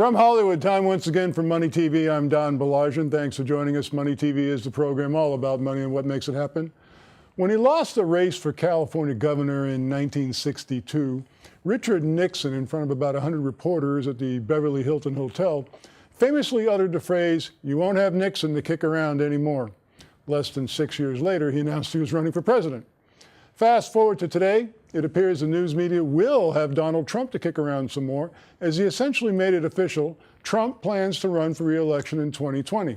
From Hollywood, time once again for Money TV. I'm Baillargeon. Thanks for joining us. Money TV is the program all about money and what makes it happen. When he lost the race for California governor in 1962, Richard Nixon, in front of about 100 reporters at the Beverly Hilton Hotel, famously uttered the phrase, "You won't have Nixon to kick around anymore." Less than 6 years later, he announced he was running for president. Fast forward to today, it appears the news media will have Donald Trump to kick around some more, as he essentially made it official. Trump plans to run for re-election in 2020.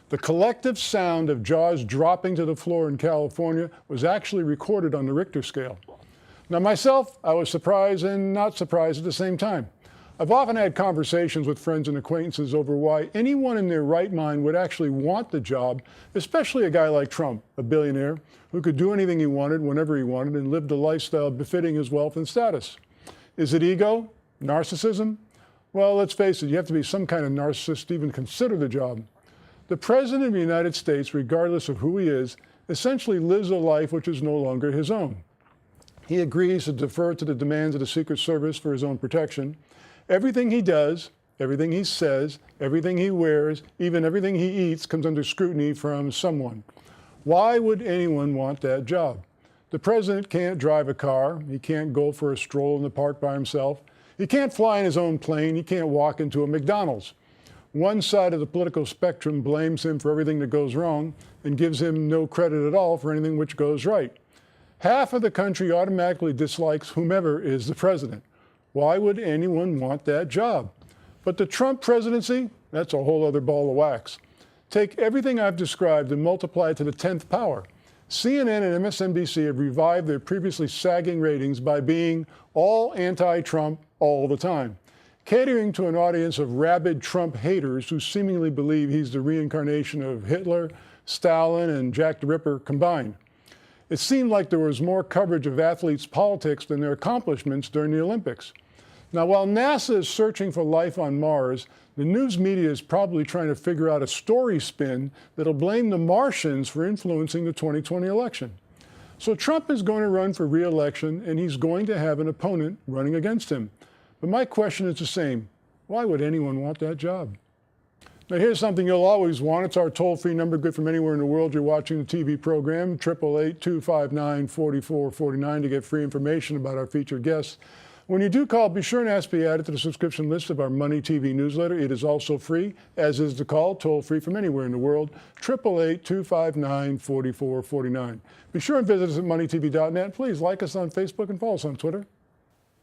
The collective sound of jaws dropping to the floor in California was actually recorded on the Richter scale. Now myself, I was surprised and not surprised at the same time. I've often had conversations with friends and acquaintances over why anyone in their right mind would actually want the job, especially a guy like Trump, a billionaire who could do anything he wanted, whenever he wanted, and lived a lifestyle befitting his wealth and status. Is it ego? Narcissism? Well, let's face it, you have to be some kind of narcissist to even consider the job. The President of the United States, regardless of who he is, essentially lives a life which is no longer his own. He agrees to defer to the demands of the Secret Service for his own protection. Everything he does, everything he says, everything he wears, even everything he eats comes under scrutiny from someone. Why would anyone want that job? The president can't drive a car. He can't go for a stroll in the park by himself. He can't fly in his own plane. He can't walk into a McDonald's. One side of the political spectrum blames him for everything that goes wrong and gives him no credit at all for anything which goes right. Half of the country automatically dislikes whomever is the president. Why would anyone want that job? But the Trump presidency, that's a whole other ball of wax. Take everything I've described and multiply it to the 10th power. CNN and MSNBC have revived their previously sagging ratings by being all anti-Trump all the time, catering to an audience of rabid Trump haters who seemingly believe he's the reincarnation of Hitler, Stalin, and Jack the Ripper combined. It seemed like there was more coverage of athletes' politics than their accomplishments during the Olympics. Now, while NASA is searching for life on Mars, the news media is probably trying to figure out a story spin that'll blame the Martians for influencing the 2020 election. So Trump is going to run for re-election, and he's going to have an opponent running against him. But my question is the same. Why would anyone want that job? Now, here's something you'll always want. It's our toll-free number, good from anywhere in the world you're watching the TV program, 888-259-4449, to get free information about our featured guests. When you do call, be sure and ask to be added to the subscription list of our Money TV newsletter. It is also free, as is the call, toll-free from anywhere in the world, 888-259-4449. Be sure and visit us at MoneyTV.net. Please like us on Facebook and follow us on Twitter.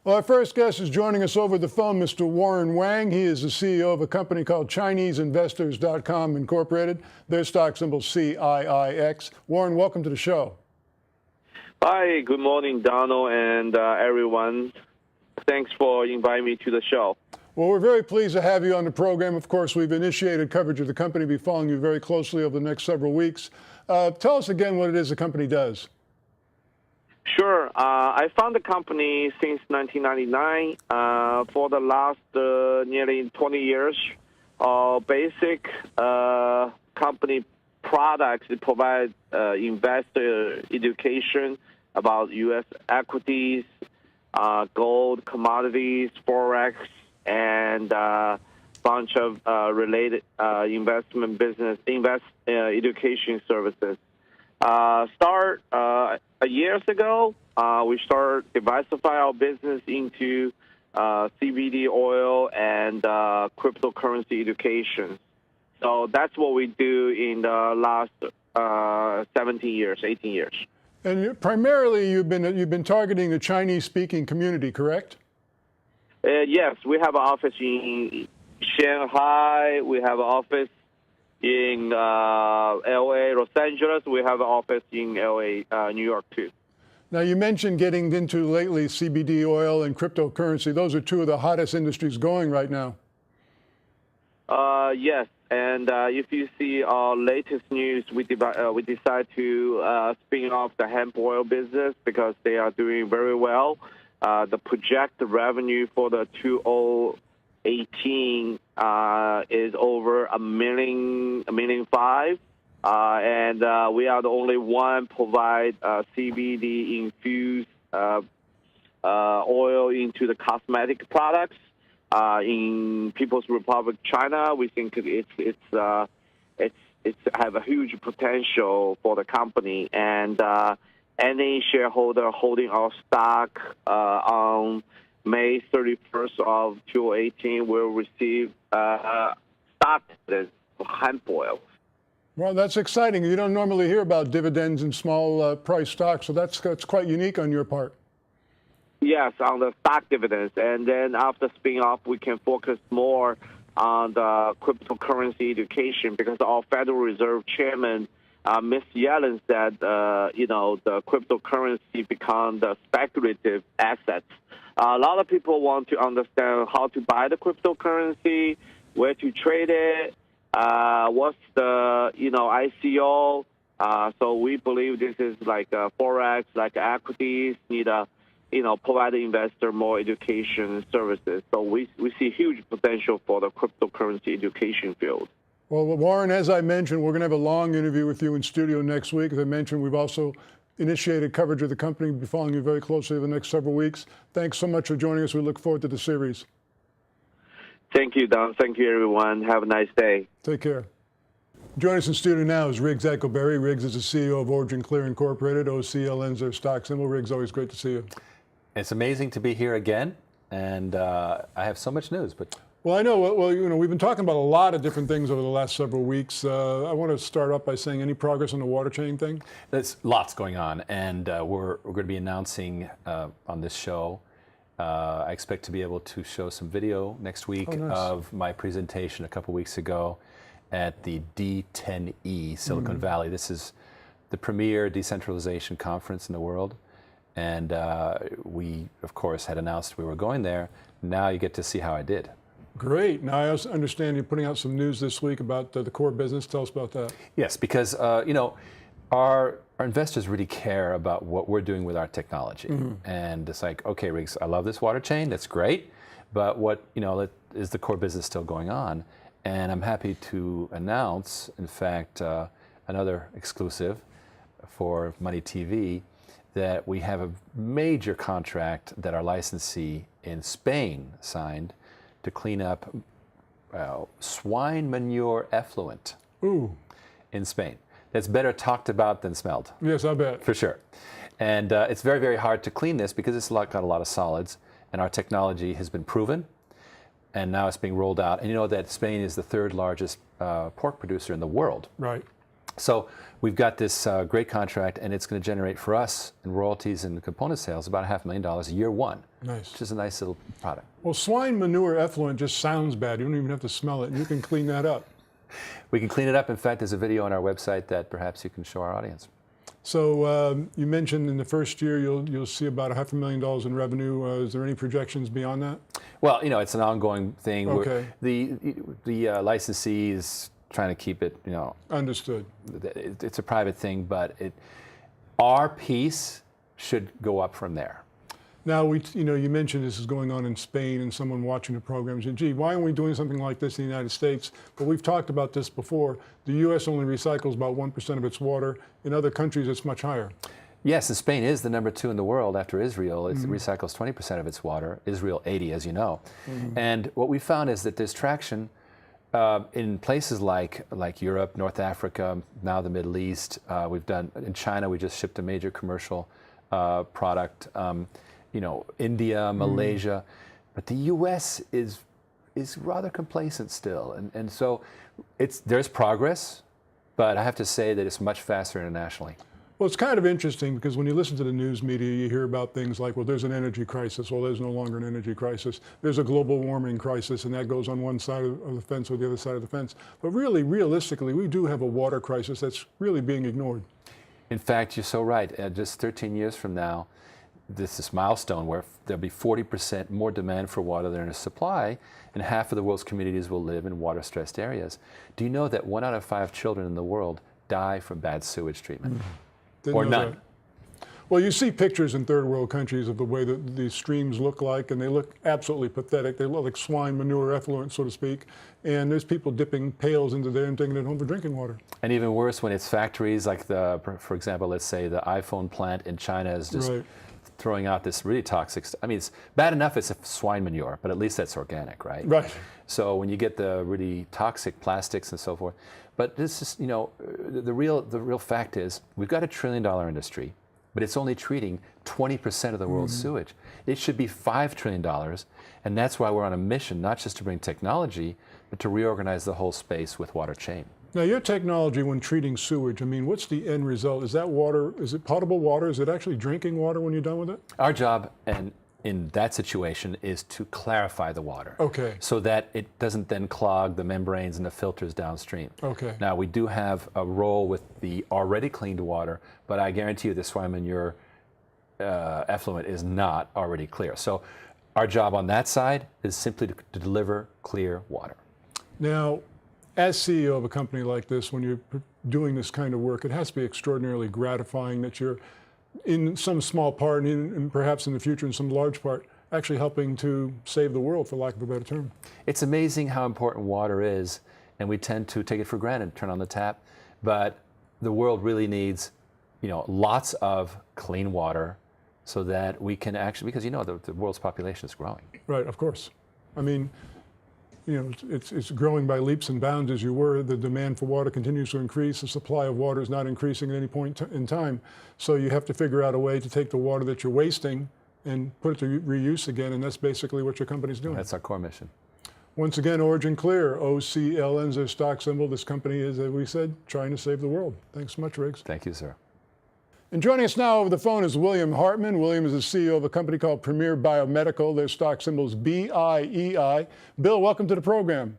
Well, our first guest is joining us over the phone, Mr. Warren Wang. He is the CEO of a company called ChineseInvestors.com Incorporated. Their stock symbol CIIX. Warren, welcome to the show. Hi, good morning, Donald, and everyone. Thanks for inviting me to the show. Well, we're very pleased to have you on the program. Of course, we've initiated coverage of the company. We'll be following you very closely over the next several weeks. Tell us again what it is the company does. Sure. I found the company since 1999. For the last nearly 20 years, basic company products that provide investor education about U.S. equities, gold, commodities, forex, and bunch of related investment business, education services. Years ago, we started diversify our business into CBD oil and cryptocurrency education. So that's what we do in the last 17 years, 18 years. And primarily, you've been targeting the Chinese-speaking community, correct? Yes, we have an office in Shanghai. We have an office in L.A., Los Angeles. We have an office in L.A., New York, too. Now, you mentioned getting into lately CBD oil and cryptocurrency. Those are two of the hottest industries going right now. Yes, and if you see our latest news, we decide to spin off the hemp oil business because they are doing very well. The projected revenue for the 2018 is over $1.5 million, and we are the only one provide CBD infused oil into the cosmetic products. in People's Republic China. We think it's have a huge potential for the company, and any shareholder holding our stock on May 31st of 2018 will receive stock dividends for hemp oil. Well, that's exciting. You don't normally hear about dividends in small price stocks, so that's quite unique on your part. Yes, on the stock dividends. And then after spin-off, we can focus more on the cryptocurrency education, because our Federal Reserve Chairman, Ms. Yellen, said, the cryptocurrency become the speculative assets. A lot of people want to understand how to buy the cryptocurrency, where to trade it, what's the, ICO. So we believe this is like Forex, like equities, need a provide the investor more education services. So we see huge potential for the cryptocurrency education field. Well, Warren, as I mentioned, we're going to have a long interview with you in studio next week. As I mentioned, we've also initiated coverage of the company. We'll be following you very closely over the next several weeks. Thanks so much for joining us. We look forward to the series. Thank you, Don. Thank you, everyone. Have a nice day. Take care. Joining us in studio now is Riggs Eckelberry. Riggs is the CEO of Origin Clear Incorporated. OCLN's their stock symbol. Riggs, always great to see you. It's amazing to be here again, and I have so much news. But well, I know. Well, we've been talking about a lot of different things over the last several weeks. I want to start off by saying, any progress on the water chain thing? there's lots going on, and we're going to be announcing on this show. I expect to be able to show some video next week of my presentation a couple weeks ago at the D10E Silicon Valley. This is the premier decentralization conference in the world. And we, of course, had announced we were going there. Now you get to see how I did. Great. Now I also understand you're putting out some news this week about the core business. Tell us about that. Yes, because our investors really care about what we're doing with our technology. And it's like, okay, Riggs, I love this water chain. That's great. But what is the core business still going on? And I'm happy to announce, in fact, another exclusive for MoneyTV, that we have a major contract that our licensee in Spain signed to clean up swine manure effluent in Spain. That's better talked about than smelled. Yes, I bet. For sure. And it's very, very hard to clean this because it's got a lot of solids, and our technology has been proven, and now it's being rolled out. And you know that Spain is the third largest pork producer in the world. Right. So we've got this great contract, and it's going to generate for us in royalties and component sales about $500,000 year one. Nice. Which is a nice little product. Well, swine manure effluent just sounds bad. You don't even have to smell it, and you can clean that up. We can clean it up. In fact, there's a video on our website that perhaps you can show our audience. So you mentioned in the first year you'll see about $500,000 in revenue. Is there any projections beyond that? Well, it's an ongoing thing. Okay. The licensee is trying to keep it, Understood. It's a private thing, but our piece should go up from there. Now, you mentioned this is going on in Spain, and someone watching the program said, gee, why aren't we doing something like this in the United States? But we've talked about this before. The U.S. only recycles about 1% of its water. In other countries, it's much higher. Yes, and Spain is the number 2 in the world after Israel. It recycles 20% of its water, Israel 80%, as you know. And what we found is that there's traction in places like Europe, North Africa, now the Middle East. In China, we just shipped a major commercial product. India, Malaysia, but the U.S. is rather complacent still, and so there's progress, but I have to say that it's much faster internationally. Well, it's kind of interesting because when you listen to the news media, you hear about things like, well, there's an energy crisis. Well, there's no longer an energy crisis. There's a global warming crisis, and that goes on one side of the fence or the other side of the fence. But really, realistically, we do have a water crisis that's really being ignored. In fact, you're so right. Just 13 years from now, this milestone where there'll be 40% more demand for water than is supply, and half of the world's communities will live in water-stressed areas. Do you know that 1 out of 5 children in the world die from bad sewage treatment? Or none? That. Well, you see pictures in third world countries of the way that these streams look like, and they look absolutely pathetic. They look like swine manure effluent, so to speak. And there's people dipping pails into there and taking it home for drinking water. And even worse when it's factories like for example, let's say the iPhone plant in China is just throwing out this really toxic stuff. I mean, it's bad enough it's swine manure, but at least that's organic, right? Right. So when you get the really toxic plastics and so forth, but this is, you know, the real fact is we've got $1 trillion industry, but it's only treating 20% of the world's sewage. It should be $5 trillion, and that's why we're on a mission, not just to bring technology, but to reorganize the whole space with water chain. Now, your technology when treating sewage, I mean, what's the end result? Is that water, is it potable water? Is it actually drinking water when you're done with it? Our job in that situation is to clarify the water. Okay. So that it doesn't then clog the membranes and the filters downstream. Okay. Now, we do have a role with the already cleaned water, but I guarantee you the swine manure effluent is not already clear. So our job on that side is simply to deliver clear water. Now, as CEO of a company like this, when you're doing this kind of work, it has to be extraordinarily gratifying that you're, in some small part, and perhaps in the future in some large part, actually helping to save the world, for lack of a better term. It's amazing how important water is, and we tend to take it for granted, turn on the tap, but the world really needs, you know, lots of clean water so that we can actually, because you know the world's population is growing. Right, of course. I mean, you know, it's growing by leaps and bounds as you were. The demand for water continues to increase. The supply of water is not increasing at any point in time. So you have to figure out a way to take the water that you're wasting and put it to reuse again, and that's basically what your company's doing. That's our core mission. Once again, Origin Clear, OCLN is their stock symbol. This company is, as we said, trying to save the world. Thanks so much, Riggs. Thank you, sir. And joining us now over the phone is William Hartman. William is the CEO of a company called Premier Biomedical. Their stock symbol is BIEI. Bill, welcome to the program.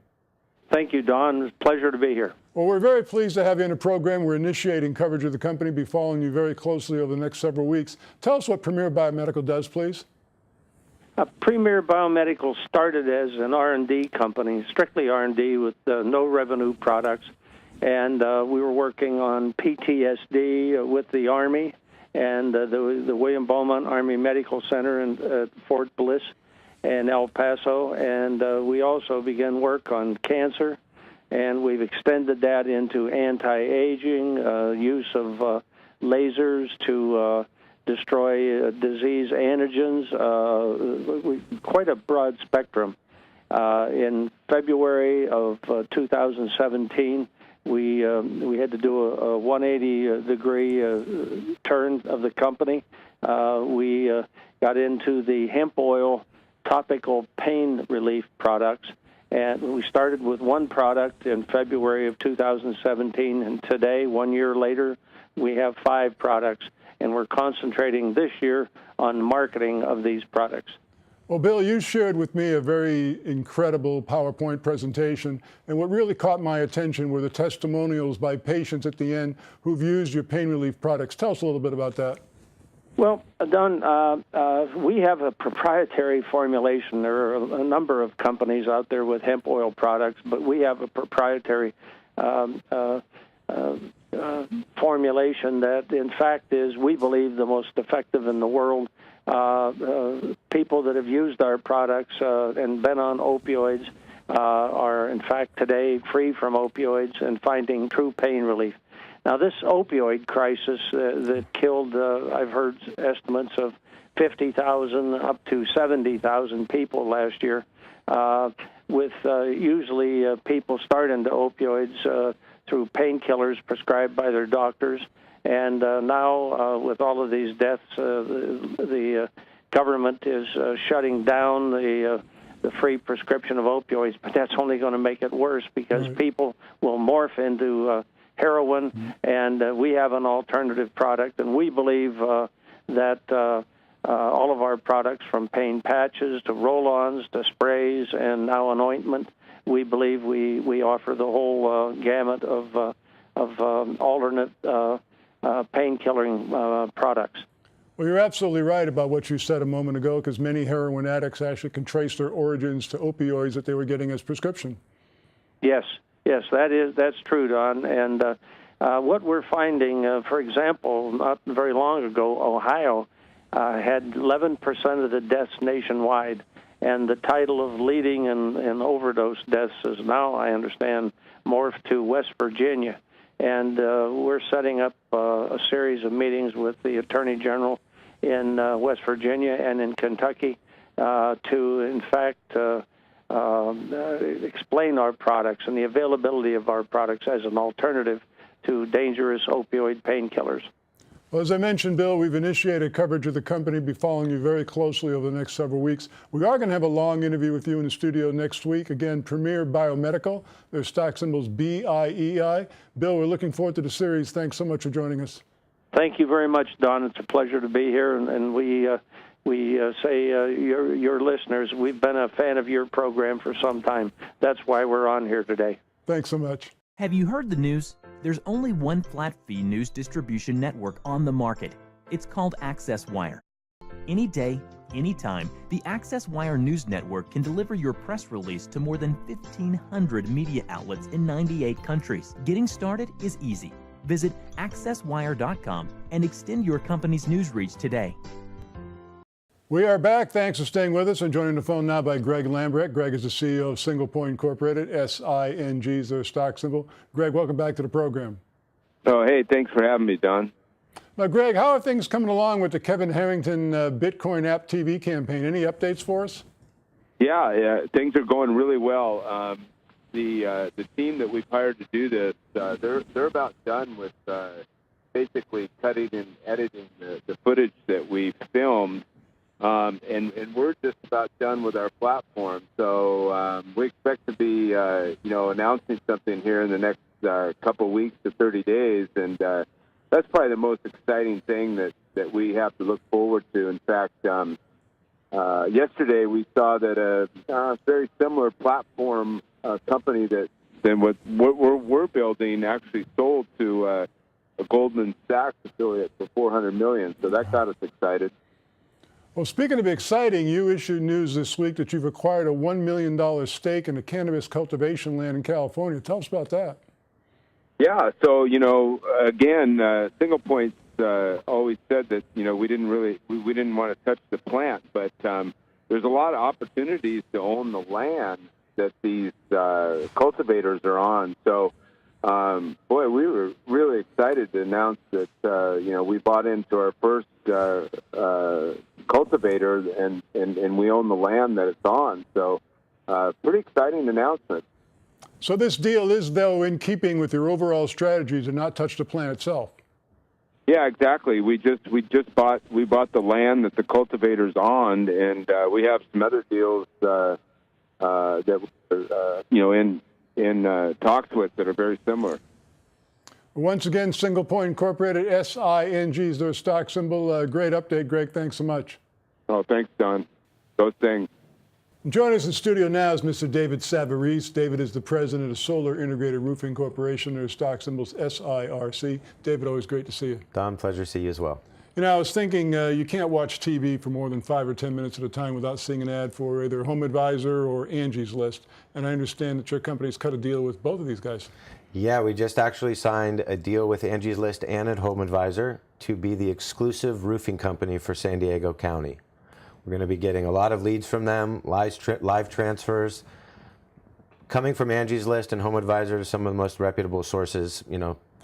Thank you, Don. It's a pleasure to be here. Well, we're very pleased to have you in the program. We're initiating coverage of the company, be following you very closely over the next several weeks. Tell us what Premier Biomedical does, please. Premier Biomedical started as an R&D company, strictly R&D with no revenue products. And we were working on PTSD with the Army and the William Beaumont Army Medical Center in Fort Bliss and El Paso. And we also began work on cancer, and we've extended that into anti-aging, use of lasers to destroy disease antigens, quite a broad spectrum. In February of 2017, we had to do a 180-degree turn of the company. We got into the hemp oil topical pain relief products, and we started with one product in February of 2017, and today, 1 year later, we have 5 products, and we're concentrating this year on marketing of these products. Well, Bill, you shared with me a very incredible PowerPoint presentation, and what really caught my attention were the testimonials by patients at the end who've used your pain relief products. Tell us a little bit about that. Well, Don, we have a proprietary formulation. There are a number of companies out there with hemp oil products, but we have a proprietary formulation that, in fact, is, we believe, the most effective in the world. People that have used our products and been on opioids are, in fact, today free from opioids and finding true pain relief. Now, this opioid crisis that killed, I've heard estimates of 50,000 up to 70,000 people last year, with usually people start into opioids through painkillers prescribed by their doctors. And now, with all of these deaths, the government is shutting down the free prescription of opioids, but that's only going to make it worse because people will morph into heroin, and we have an alternative product, and we believe that all of our products, from pain patches to roll-ons to sprays and now an ointment, we believe we offer the whole gamut of alternate pain-killing products. Well, you're absolutely right about what you said a moment ago, because many heroin addicts actually can trace their origins to opioids that they were getting as prescription. Yes, that's true, Don. And what we're finding, for example, not very long ago, Ohio had 11% of the deaths nationwide, and the title of leading in overdose deaths is now, I understand, morphed to West Virginia. And we're setting up a series of meetings with the Attorney General in West Virginia and in Kentucky to, in fact, explain our products and the availability of our products as an alternative to dangerous opioid painkillers. Well, as I mentioned, Bill, we've initiated coverage of the company. Be following you very closely over the next several weeks. We are going to have a long interview with you in the studio next week. Again, Premier Biomedical. Their stock symbol's BIEI. Bill, we're looking forward to the series. Thanks so much for joining us. Thank you very much, Don. It's a pleasure to be here, and we say your listeners, we've been a fan of your program for some time. That's why we're on here today. Thanks so much. Have you heard the news? There's only one flat-fee news distribution network on the market. It's called Access Wire. Any day, anytime, the Access Wire News Network can deliver your press release to more than 1,500 media outlets in 98 countries. Getting started is easy. Visit accesswire.com and extend your company's news reach today. We are back. Thanks for staying with us. I'm joined on the phone now by Greg Lambrecht. Greg is the CEO of Single Point Incorporated. SING is their stock symbol. Greg, welcome back to the program. Oh, hey, thanks for having me, Don. Now, Greg, how are things coming along with the Kevin Harrington Bitcoin App TV campaign? Any updates for us? Yeah, things are going really well. The team that we've hired to do this, they're about done with basically cutting and editing the footage that we filmed. And we're just about done with our platform. So we expect to be, announcing something here in the next couple of weeks to 30 days. And that's probably the most exciting thing that we have to look forward to. In fact, yesterday we saw that a very similar platform company than what we're building actually sold to a Goldman Sachs affiliate for $400 million. So that got us excited. Well, speaking of exciting, you issued news this week that you've acquired a $1 million stake in the cannabis cultivation land in California. Tell us about that. Yeah, so, again, Single Point's always said that, we didn't want to touch the plant, but there's a lot of opportunities to own the land that these cultivators are on. So, we were really excited to announce that, we bought into our first cultivator and we own the land that it's on. So pretty exciting announcement. So this deal is, though, in keeping with your overall strategy to not touch the plant itself. Yeah, exactly. We bought the land that the cultivator's on, and we have some other deals that in talks with that are very similar. Once again, Single Point Incorporated, SING is their stock symbol. Great update, Greg. Thanks so much. Oh, thanks, Don. Those things. Joining us in studio now is Mr. David Savarese. David is the president of Solar Integrated Roofing Corporation. Their stock symbol's SIRC. David, always great to see you. Don, pleasure to see you as well. I was thinking you can't watch TV for more than 5 or 10 minutes at a time without seeing an ad for either Home Advisor or Angie's List. And I understand that your company's cut a deal with both of these guys. Yeah, we just actually signed a deal with Angie's List and at Home Advisor to be the exclusive roofing company for San Diego County. We're going to be getting a lot of leads from them, live transfers, coming from Angie's List and Home Advisor to some of the most reputable sources,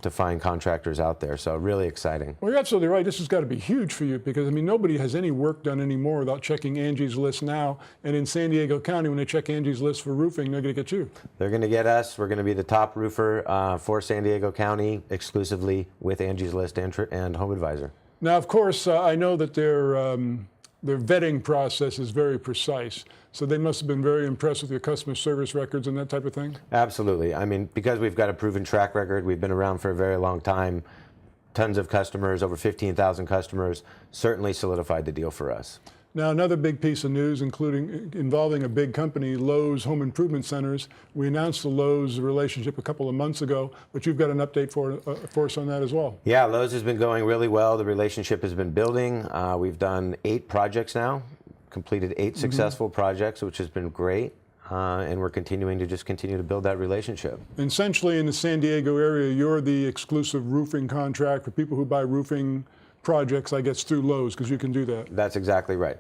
to find contractors out there. So really exciting. Well, you're absolutely right. This has got to be huge for you because, nobody has any work done anymore without checking Angie's List now. And in San Diego County, when they check Angie's List for roofing, they're going to get you. They're going to get us. We're going to be the top roofer for San Diego County exclusively with Angie's List and Home Advisor. Now, of course, I know that their vetting process is very precise. So they must have been very impressed with your customer service records and that type of thing? Absolutely. Because we've got a proven track record, we've been around for a very long time, tons of customers, over 15,000 customers, certainly solidified the deal for us. Now, another big piece of news, involving a big company, Lowe's Home Improvement Centers. We announced the Lowe's relationship a couple of months ago, but you've got an update for us on that as well. Yeah, Lowe's has been going really well. The relationship has been building. We've done 8 projects now, completed 8 successful projects, which has been great. And we're continuing to build that relationship. Essentially, in the San Diego area, you're the exclusive roofing contract for people who buy roofing projects, I guess, through Lowe's, because you can do that. That's exactly right.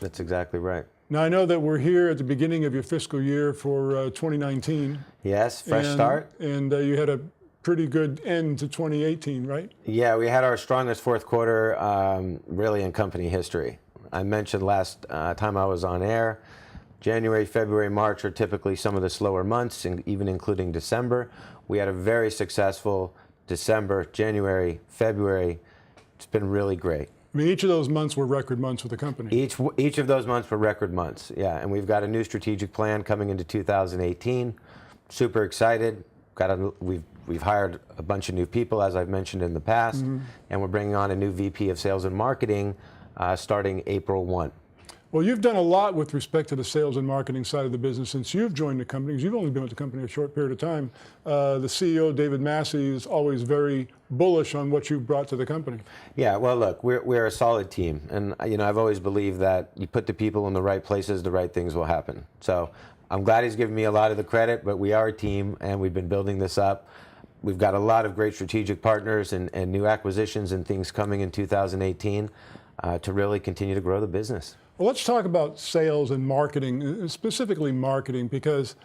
That's exactly right. Now, I know that we're here at the beginning of your fiscal year for 2019. Yes, fresh start. And you had a pretty good end to 2018, right? Yeah, we had our strongest fourth quarter really in company history. I mentioned last time I was on air, January, February, March are typically some of the slower months, and even including December. We had a very successful December, January, February. It's been really great. I mean, each of those months were record months for the company. Each of those months were record months, yeah. And we've got a new strategic plan coming into 2018. Super excited. We've hired a bunch of new people, as I've mentioned in the past, and we're bringing on a new VP of Sales and Marketing starting April 1. Well, you've done a lot with respect to the sales and marketing side of the business since you've joined the company, because you've only been with the company a short period of time. The CEO, David Massey, is always very bullish on what you've brought to the company. Yeah, well, look, we're a solid team. And, I've always believed that you put the people in the right places, the right things will happen. So I'm glad he's given me a lot of the credit, but we are a team, and we've been building this up. We've got a lot of great strategic partners and new acquisitions and things coming in 2018 to really continue to grow the business. Well, let's talk about sales and marketing, specifically marketing, because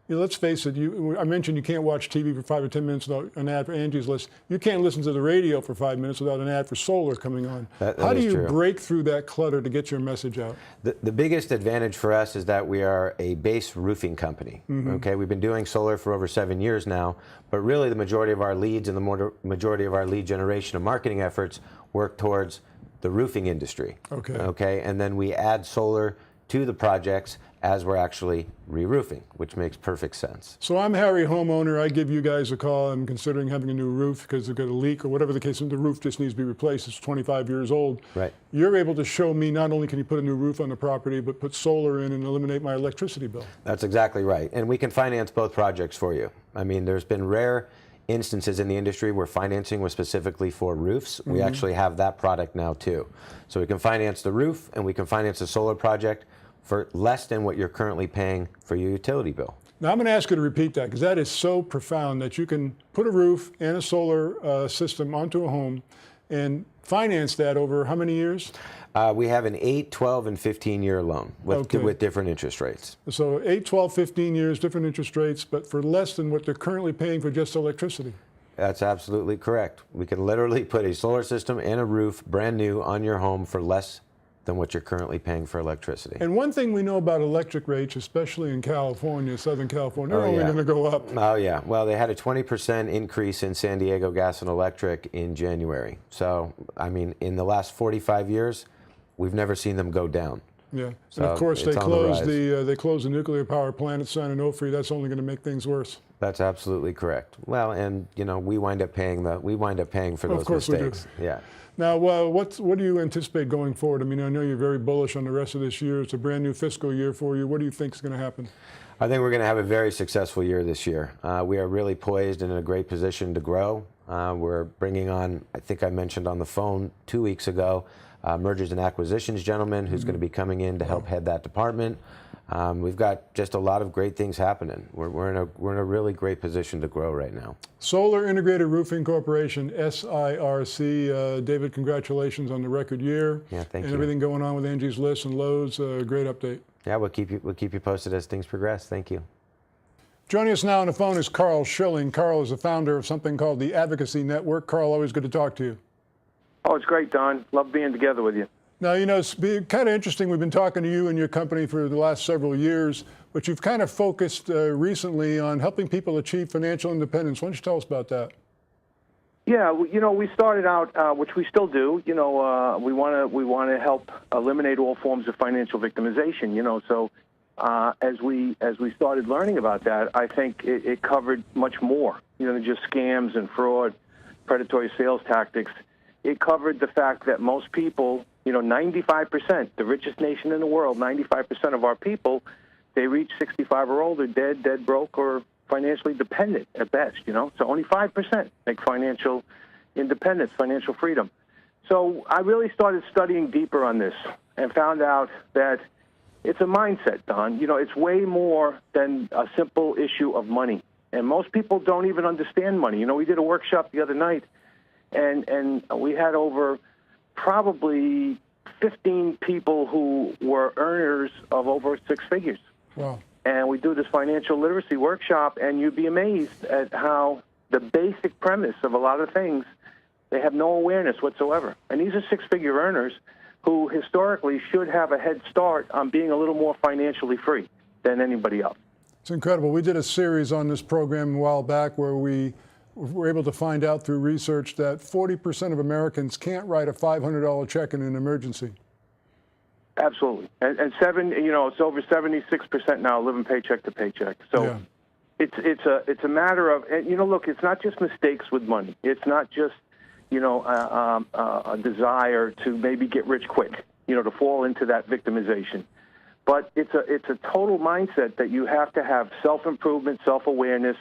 let's face it, I mentioned you can't watch TV for 5 or 10 minutes without an ad for Angie's List. You can't listen to the radio for 5 minutes without an ad for solar coming on. How do you break through that clutter to get your message out? The biggest advantage for us is that we are a base roofing company. Okay, we've been doing solar for over 7 years now, but really the majority of our leads and the majority of our lead generation and marketing efforts work towards the roofing industry. Okay, and then we add solar to the projects as we're actually re-roofing, which makes perfect sense. So I'm Harry, homeowner. I give you guys a call. I'm considering having a new roof because they've got a leak or whatever the case, and the roof just needs to be replaced. It's 25 years old. Right. You're able to show me not only can you put a new roof on the property, but put solar in and eliminate my electricity bill. That's exactly right. And we can finance both projects for you. I mean, there's been rare instances in the industry where financing was specifically for roofs. We actually have that product now too. So we can finance the roof and we can finance the solar project for less than what you're currently paying for your utility bill. Now I'm going to ask you to repeat that, because that is so profound that you can put a roof and a solar system onto a home and finance that over how many years? We have an 8, 12, and 15-year loan with different interest rates. So 8, 12, 15 years, different interest rates, but for less than what they're currently paying for just electricity. That's absolutely correct. We can literally put a solar system and a roof brand new on your home for less than what you're currently paying for electricity. And one thing we know about electric rates, especially in California, Southern California, they're only going to go up. Oh yeah, well they had a 20% increase in San Diego Gas and Electric in January. So, I mean, in the last 45 years, we've never seen them go down. Yeah, so and of course they closed the nuclear power plant at San Onofre. That's only going to make things worse. That's absolutely correct. Well, and we wind up paying for those mistakes. We do. Yeah. Now, what do you anticipate going forward? I mean, I know you're very bullish on the rest of this year. It's a brand new fiscal year for you. What do you think is going to happen? I think we're going to have a very successful year this year. We are really poised and in a great position to grow. We're bringing on, I think I mentioned on the phone 2 weeks ago, mergers and acquisitions gentleman who's going to be coming in to help head that department. We've got just a lot of great things happening. We're in a really great position to grow right now. Solar Integrated Roofing Corporation, SIRC. David, congratulations on the record year. Yeah, thank you. And everything going on with Angie's List and Lowe's. Great update. Yeah, we'll keep you posted as things progress. Thank you. Joining us now on the phone is Carl Schilling. Carl is the founder of something called the Advocacy Network. Carl, always good to talk to you. Oh, it's great, Don. Love being together with you. Now, it's kind of interesting. We've been talking to you and your company for the last several years, but you've kind of focused recently on helping people achieve financial independence. Why don't you tell us about that? Yeah, we started out, which we still do. We want to help eliminate all forms of financial victimization. So as we started learning about that, I think it covered much more, than just scams and fraud, predatory sales tactics. It covered the fact that most people, 95%, the richest nation in the world, 95% of our people, they reach 65 or older, dead broke, or financially dependent at best, So only 5% make financial independence, financial freedom. So I really started studying deeper on this and found out that it's a mindset, Don. It's way more than a simple issue of money. And most people don't even understand money. We did a workshop the other night, and we had over probably 15 people who were earners of over 6 figures. Wow. And we do this financial literacy workshop, and you'd be amazed at how the basic premise of a lot of things, they have no awareness whatsoever. And these are six-figure earners who historically should have a head start on being a little more financially free than anybody else. It's incredible. We did a series on this program a while back where we were able to find out through research that 40% of Americans can't write a $500 check in an emergency. Absolutely. And it's over 76% now living paycheck to paycheck. So Yeah. it's a matter of, and look, it's not just mistakes with money. It's not just, a desire to maybe get rich quick, to fall into that victimization. But it's a total mindset that you have to have self-improvement, self-awareness,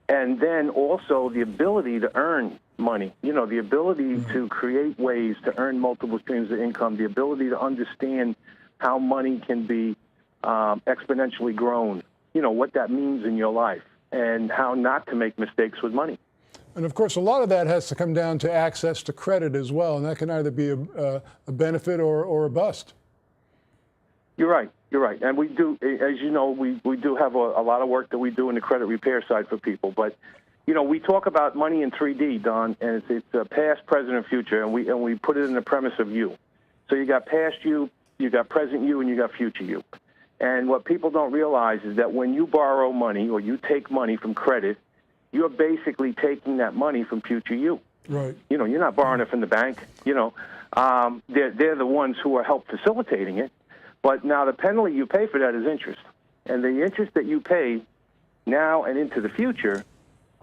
and then also the ability to earn money, the ability to create ways to earn multiple streams of income, the ability to understand how money can be exponentially grown, what that means in your life, and how not to make mistakes with money. And of course, a lot of that has to come down to access to credit as well, and that can either be a benefit or a bust. You're right. And we do, as you know, we do have a lot of work that we do in the credit repair side for people. But, we talk about money in 3D, Don, and it's past, present, and future, and we put it in the premise of you. So you got past you, you got present you, and you got future you. And what people don't realize is that when you borrow money or you take money from credit, you're basically taking that money from future you. Right. You're not borrowing it from the bank. They're the ones who are help facilitating it. But now the penalty you pay for that is interest. And the interest that you pay now and into the future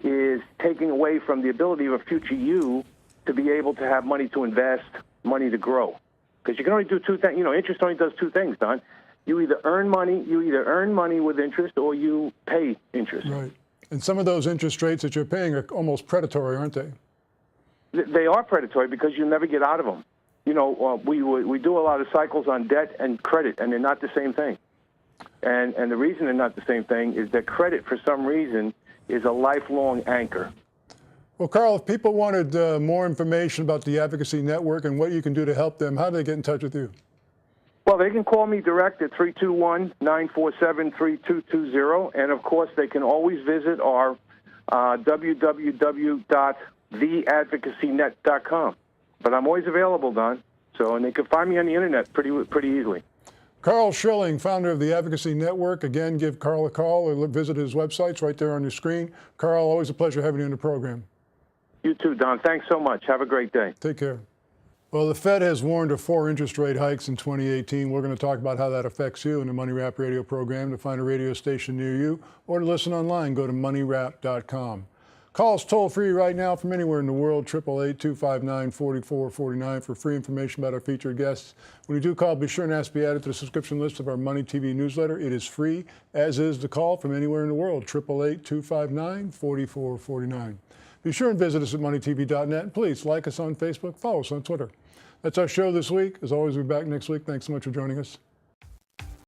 is taking away from the ability of a future you to be able to have money to invest, money to grow. Because you can only do two things. Interest only does two things, Don. You either earn money with interest or you pay interest. Right. And some of those interest rates that you're paying are almost predatory, aren't they? They are predatory because you never get out of them. We do a lot of cycles on debt and credit, and they're not the same thing. And the reason they're not the same thing is that credit, for some reason, is a lifelong anchor. Well, Carl, if people wanted more information about the Advocacy Network and what you can do to help them, how do they get in touch with you? Well, they can call me direct at 321-947-3220. And, of course, they can always visit our www.theadvocacynet.com. But I'm always available, Don. And they can find me on the internet pretty easily. Carl Schilling, founder of the Advocacy Network. Again, give Carl a call or visit his websites right there on your screen. Carl, always a pleasure having you on the program. You too, Don. Thanks so much. Have a great day. Take care. Well, the Fed has warned of 4 interest rate hikes in 2018. We're going to talk about how that affects you in the Money Wrap radio program. To find a radio station near you or to listen online, go to moneywrap.com. Calls toll-free right now from anywhere in the world, 888-259-4449 for free information about our featured guests. When you do call, be sure and ask to be added to the subscription list of our Money TV newsletter. It is free, as is the call from anywhere in the world, 888-259-4449. Be sure and visit us at MoneyTV.net. And please like us on Facebook, follow us on Twitter. That's our show this week. As always, we'll be back next week. Thanks so much for joining us.